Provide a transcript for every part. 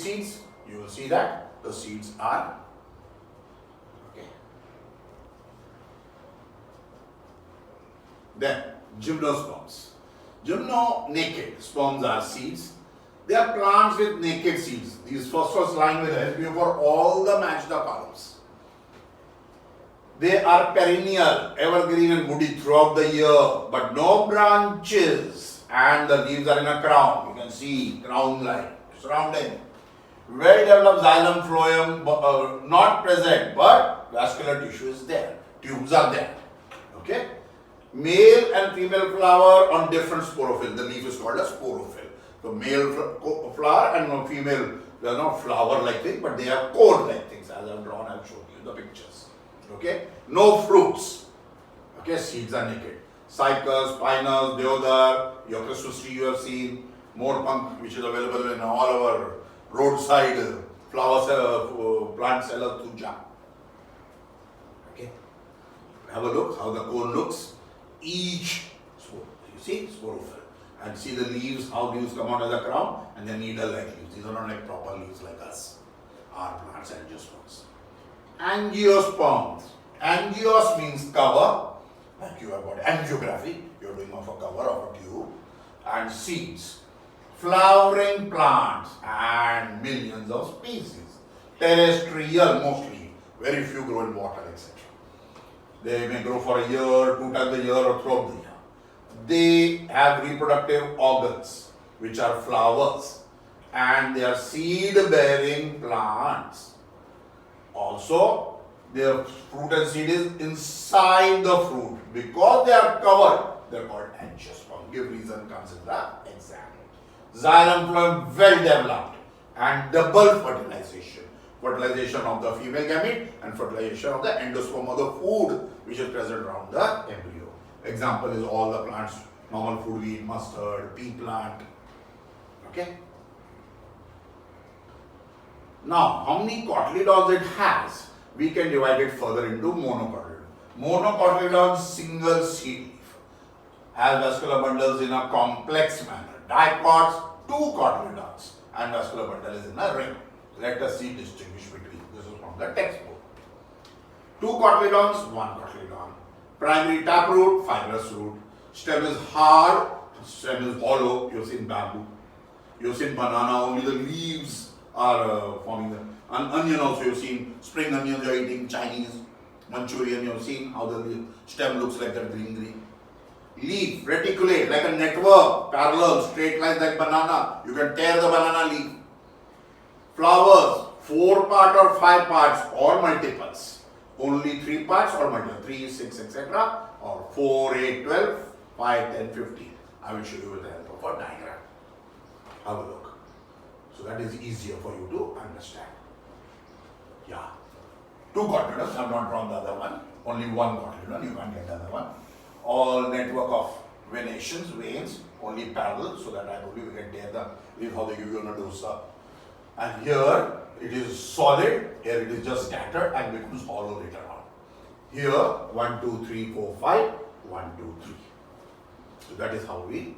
seeds, you will see that the seeds are okay. Then gymnosperms. Naked sperms are seeds. They are plants with naked seeds. These phosphorus line will help you for all the match the columns. They are perennial, evergreen and woody throughout the year, but no branches, and the leaves are in a crown. You can see crown like surrounding. Well developed xylem, phloem, not present, but vascular tissue is there. Tubes are there. Okay. Male and female flower on different sporophyll. The leaf is called a sporophyll. So male flower and female, they are not flower-like things, but they have cone-like things. As I have drawn, I have shown you the pictures. Okay. No fruits. Okay. Seeds are naked. Cycas, pinus, deodar, your Christmas tree you have seen, morepunk, which is available in all our roadside flower plant sellers tuja. Okay. Have a look how the cone looks. Each spore, you see, sporophyll, and see the leaves, how leaves come out as a crown, and then needle-like leaves. These are not like proper leaves like us. Our plants are angiosperms. Angiosperms. Angios means cover, like you have got angiography, you are doing of a cover of a tube, and seeds. Flowering plants and millions of species. Terrestrial mostly, very few grow in water, etc. They may grow for a year, 2 times a year, or throughout the year. They have reproductive organs, which are flowers, and they are seed-bearing plants. Also, their fruit and seed is inside the fruit. Because they are covered, they are called angiosperm. Give reason comes in the exam. Xylem, phloem, well developed, and double fertilization. Fertilization of the female gamete and fertilization of the endosperm of the food which is present around the embryo. Example is all the plants, normal food we eat, mustard, pea plant. Okay. Now, how many cotyledons it has? We can divide it further into monocotyledon. Monocotyledon, single seed leaf, has vascular bundles in a complex manner. Dicots, 2 cotyledons, and vascular bundle is in a ring. Let us see distinguish between. This is from the textbook. 2 cotyledons, 1 cotyledon. Primary taproot, fibrous root. Stem is hard, stem is hollow. You have seen bamboo. You have seen banana, only the leaves are forming them. An onion also, you have seen spring onions you are eating, Chinese, Manchurian, you have seen how the stem looks like that green. Leaf, reticulate, like a network, parallel, straight lines like banana. You can tear the banana leaf. Flowers, 4 part or 5 parts or multiples. Only 3 parts or multiples, 3, 6, etc. Or 4, 8, 12, 5, 10, 15. I will show you with the help of a diagram. Have a look. So that is easier for you to understand. Yeah. 2 cotyledons, I have not drawn the other one. Only 1 cotyledon, you can't get the other one. All network of veins, only parallel, so that I told you we can tear the leaf, how they give you a dosa. And here it is solid, here it is just scattered and becomes hollow later on. Here 1, 2, 3, 4, 5, 1, 2, 3. So that is how we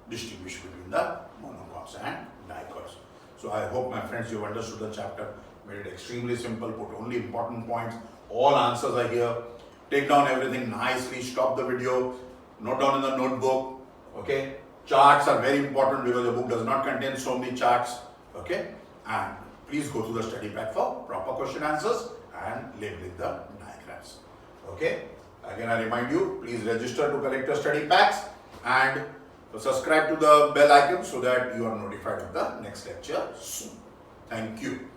distinguish between the monocots and dicots. So I hope, my friends, you have understood the chapter, made it extremely simple, put only important points, all answers are here. Take down everything nicely, stop the video, note down in the notebook, okay. Charts are very important because the book does not contain so many charts, okay. And please go through the study pack for proper question answers and labeling the diagrams, okay. Again, I remind you, please register to collect your study packs and subscribe to the bell icon so that you are notified of the next lecture soon. Thank you.